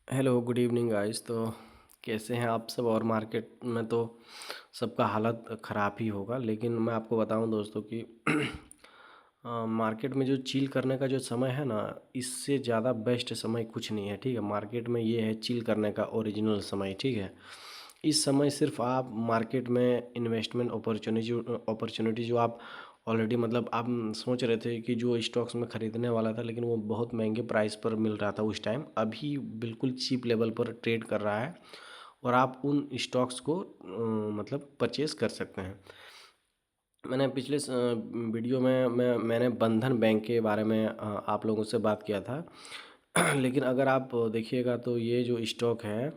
Hello good evening guys. तो कैसे हैं आप सब। और मार्केट में तो सबका हालत ख़राब ही होगा, लेकिन मैं आपको बताऊं दोस्तों कि मार्केट में जो चिल करने का जो समय है ना, इससे ज़्यादा बेस्ट समय कुछ नहीं है। ठीक है, मार्केट में ये है चिल करने का ओरिजिनल समय। ठीक है, इस समय सिर्फ आप मार्केट में इन्वेस्टमेंट अपॉर्चुनिटी जो आप ऑलरेडी मतलब आप सोच रहे थे कि जो स्टॉक्स में ख़रीदने वाला था, लेकिन वो बहुत महंगे प्राइस पर मिल रहा था उस टाइम, अभी बिल्कुल चीप लेवल पर ट्रेड कर रहा है और आप उन स्टॉक्स को मतलब परचेज़ कर सकते हैं। मैंने पिछले वीडियो में मैंने बंधन बैंक के बारे में आप लोगों से बात किया था। लेकिन अगर आप देखिएगा तो ये जो स्टॉक है,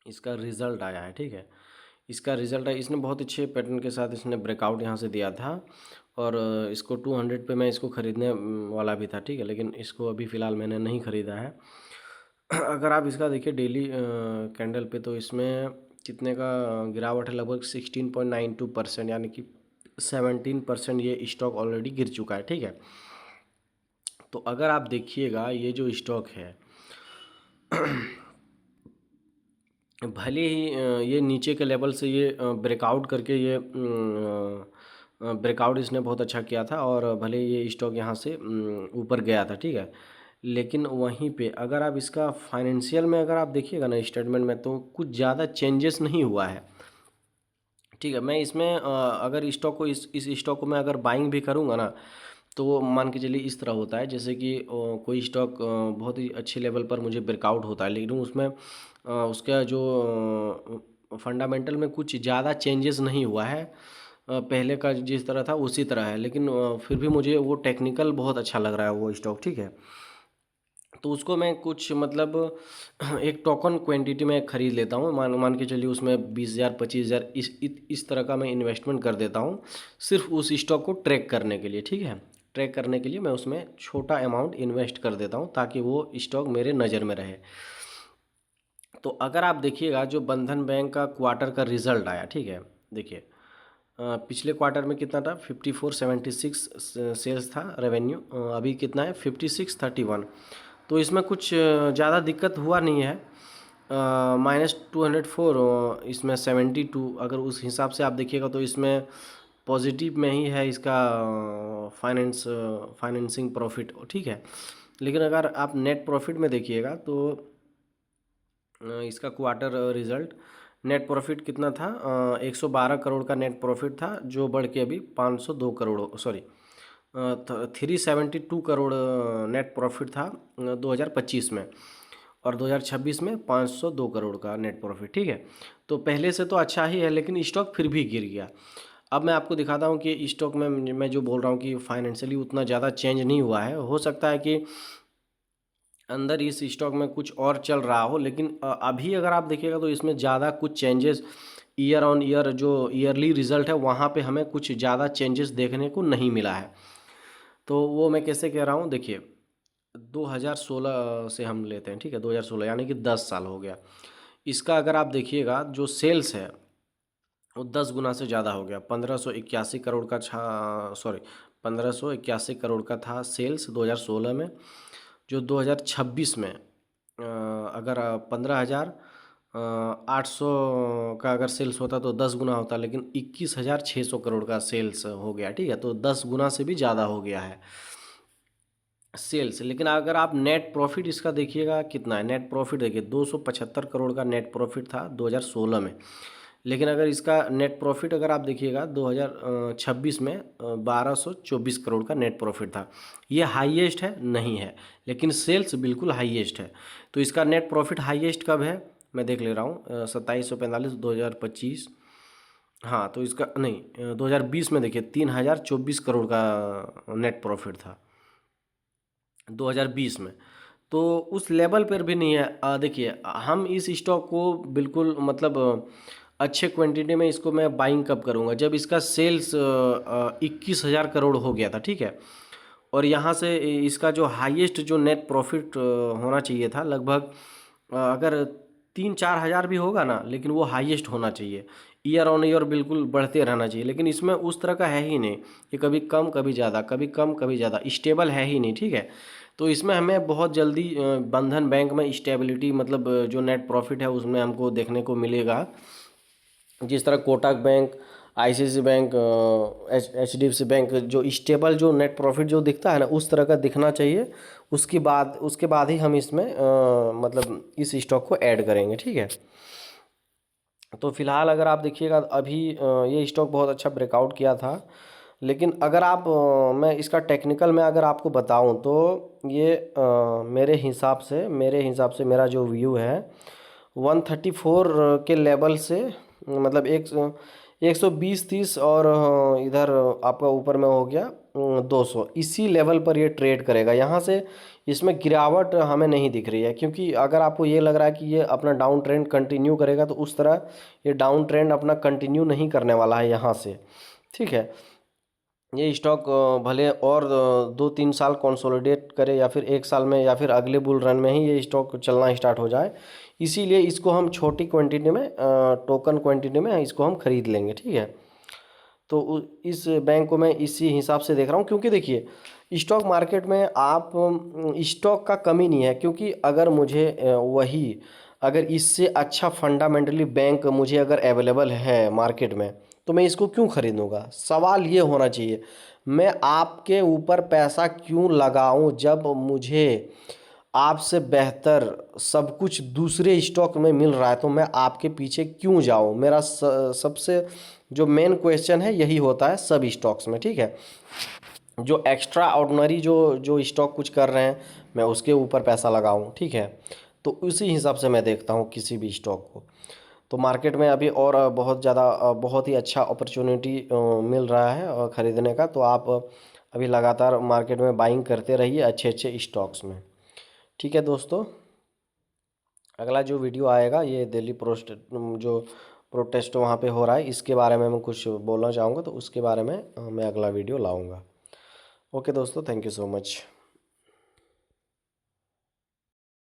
इसका रिज़ल्ट आया है। ठीक है, इसका रिज़ल्ट है, इसने बहुत अच्छे पैटर्न के साथ इसने ब्रेकआउट यहाँ से दिया था और इसको 200 पे मैं इसको ख़रीदने वाला भी था। ठीक है, लेकिन इसको अभी फ़िलहाल मैंने नहीं ख़रीदा है। अगर आप इसका देखिए डेली कैंडल पे, तो इसमें कितने का गिरावट है, लगभग 16.92%, यानी कि 17% ये स्टॉक ऑलरेडी गिर चुका है। ठीक है, तो अगर आप देखिएगा ये जो स्टॉक है, भले ही ये नीचे के लेवल से ये ब्रेकआउट करके ये ब्रेकआउट इसने बहुत अच्छा किया था और भले ये स्टॉक यहाँ से ऊपर गया था। ठीक है, लेकिन वहीं पे अगर आप इसका फाइनेंशियल में अगर आप देखिएगा ना स्टेटमेंट में, तो कुछ ज़्यादा चेंजेस नहीं हुआ है। ठीक है, मैं इसमें अगर स्टॉक को इस स्टॉक को मैं अगर बाइंग भी करूँगा ना, तो मान के चलिए इस तरह होता है जैसे कि कोई स्टॉक बहुत ही अच्छे लेवल पर मुझे ब्रेकआउट होता है, लेकिन उसमें उसका जो फंडामेंटल में कुछ ज़्यादा चेंजेस नहीं हुआ है, पहले का जिस तरह था उसी तरह है, लेकिन फिर भी मुझे वो टेक्निकल बहुत अच्छा लग रहा है वो स्टॉक। ठीक है, तो उसको मैं कुछ मतलब एक टोकन क्वांटिटी में ख़रीद लेता हूँ। मान मान के चलिए उसमें 20,000 25,000 इस तरह का मैं इन्वेस्टमेंट कर देता हूँ, सिर्फ उस स्टॉक को ट्रैक करने के लिए। ठीक है, ट्रैक करने के लिए मैं उसमें छोटा अमाउंट इन्वेस्ट कर देता हूँ ताकि वो स्टॉक मेरे नज़र में रहे। तो अगर आप देखिएगा जो बंधन बैंक का क्वार्टर का रिज़ल्ट आया, ठीक है, देखिए पिछले क्वार्टर में कितना था, 5476 सेल्स था रेवेन्यू, अभी कितना है 5631। तो इसमें कुछ ज़्यादा दिक्कत हुआ नहीं है। -204 इसमें 72, अगर उस हिसाब से आप देखिएगा तो इसमें पॉजिटिव में ही है इसका फाइनेंसिंग प्रॉफिट। ठीक है, लेकिन अगर आप नेट प्रॉफिट में देखिएगा तो इसका क्वार्टर रिज़ल्ट नेट प्रॉफिट कितना था, 112 करोड़ का नेट प्रॉफिट था, जो बढ़ के अभी 502 crore, sorry 372 crore net profit था 2025 में, और 2026 में 502 करोड़ का नेट प्रॉफिट। ठीक है, तो पहले से तो अच्छा ही है, लेकिन स्टॉक फिर भी गिर गया। अब मैं आपको दिखाता हूँ कि स्टॉक में मैं जो बोल रहा हूँ कि फाइनेंशियली उतना ज़्यादा चेंज नहीं हुआ है। हो सकता है कि अंदर इस स्टॉक में कुछ और चल रहा हो, लेकिन अभी अगर आप देखिएगा तो इसमें ज़्यादा कुछ चेंजेस ईयर ऑन ईयर जो ईयरली रिजल्ट है वहाँ पे हमें कुछ ज़्यादा चेंजेस देखने को नहीं मिला है। तो वो मैं कैसे कह रहा हूँ, देखिए 2016 से हम लेते हैं। ठीक है, 2016 यानी कि 10 साल हो गया। इसका अगर आप देखिएगा जो सेल्स है वो 10 गुना से ज़्यादा हो गया। 1581 करोड़ का सॉरी 1581 करोड़ का था सेल्स 2016 में, जो 2026 में अगर 15,800 का अगर सेल्स होता तो 10 गुना होता, लेकिन 21,600 करोड़ का सेल्स हो गया। ठीक है, तो 10 गुना से भी ज़्यादा हो गया है सेल्स। लेकिन अगर आप नेट प्रॉफिट इसका देखिएगा कितना है, नेट प्रॉफिट देखिए 275 करोड़ का नेट प्रॉफिट था 2016 में, लेकिन अगर इसका नेट प्रॉफिट अगर आप देखिएगा 2026 में 1224 करोड़ का नेट प्रॉफिट था। ये हाईएस्ट है नहीं है, लेकिन सेल्स बिल्कुल हाईएस्ट है। तो इसका नेट प्रॉफिट हाईएस्ट कब है मैं देख ले रहा हूँ, 2745 2025। हाँ, तो इसका नहीं 2020 में देखिए 3024 करोड़ का नेट प्रॉफिट था 2020 में। तो उस लेवल पर भी नहीं है। देखिए हम इस स्टॉक को बिल्कुल मतलब अच्छे क्वांटिटी में इसको मैं बाइंग कब करूँगा, जब इसका सेल्स 21,000 करोड़ हो गया था। ठीक है, और यहाँ से इसका जो हाईएस्ट जो नेट प्रॉफिट होना चाहिए था, लगभग अगर 3-4 हज़ार भी होगा ना, लेकिन वो हाईएस्ट होना चाहिए। ईयर ऑन ईयर बिल्कुल बढ़ते रहना चाहिए, लेकिन इसमें उस तरह का है ही नहीं कि कभी कम कभी ज़्यादा, कभी कम कभी ज़्यादा, स्टेबल है ही नहीं। ठीक है, तो इसमें हमें बहुत जल्दी बंधन बैंक में स्टेबिलिटी मतलब जो नेट प्रॉफिट है उसमें हमको देखने को मिलेगा। जिस तरह Kotak bank, ICICI bank, HDFC bank जो स्टेबल जो नेट प्रॉफिट जो दिखता है ना उस तरह का दिखना चाहिए। उसके बाद ही हम इसमें मतलब इस स्टॉक को ऐड करेंगे, ठीक है। तो फिलहाल अगर आप देखिएगा अभी ये स्टॉक बहुत अच्छा ब्रेकआउट किया था, लेकिन अगर आप मैं इसका टेक्निकल में अगर आपको बताऊं तो ये मेरे हिसाब से मेरा जो व्यू है 134 के लेवल से मतलब 120-30 और इधर आपका ऊपर में हो गया 200, इसी लेवल पर ये ट्रेड करेगा। यहाँ से इसमें गिरावट हमें नहीं दिख रही है, क्योंकि अगर आपको ये लग रहा है कि ये अपना डाउन ट्रेंड कंटिन्यू करेगा तो उस तरह ये डाउन ट्रेंड अपना कंटिन्यू नहीं करने वाला है यहाँ से, ठीक है। ये स्टॉक भले और 2-3 साल कंसोलिडेट करे या फिर 1 साल में या फिर अगले बुल रन में ही ये स्टॉक चलना स्टार्ट हो जाए, इसीलिए इसको हम छोटी क्वांटिटी में टोकन क्वांटिटी में इसको हम खरीद लेंगे, ठीक है। तो इस बैंक को मैं इसी हिसाब से देख रहा हूँ, क्योंकि देखिए स्टॉक मार्केट में आप स्टॉक का कमी नहीं है, क्योंकि अगर मुझे अगर इससे अच्छा फंडामेंटली बैंक मुझे अगर अवेलेबल है मार्केट में तो मैं इसको क्यों खरीदूंगा। सवाल ये होना चाहिए मैं आपके ऊपर पैसा क्यों लगाऊं जब मुझे आपसे बेहतर सब कुछ दूसरे स्टॉक में मिल रहा है, तो मैं आपके पीछे क्यों जाऊं। मेरा सबसे जो मेन क्वेश्चन है यही होता है सब स्टॉक्स में, ठीक है। जो एक्स्ट्रा ऑर्डिनरी जो जो स्टॉक कुछ कर रहे हैं मैं उसके ऊपर पैसा लगाऊं, ठीक है। तो उसी हिसाब से मैं देखता हूं किसी भी स्टॉक को। तो मार्केट में अभी और बहुत ज़्यादा बहुत ही अच्छा अपॉर्चुनिटी मिल रहा है ख़रीदने का, तो आप अभी लगातार मार्केट में बाइंग करते रहिए अच्छे अच्छे स्टॉक्स में, ठीक है दोस्तों। अगला जो वीडियो आएगा ये दिल्ली जो प्रोटेस्ट वहाँ पे हो रहा है इसके बारे में मैं कुछ बोलना चाहूँगा, तो उसके बारे में मैं अगला वीडियो लाऊंगा। ओके दोस्तों, थैंक यू सो मच।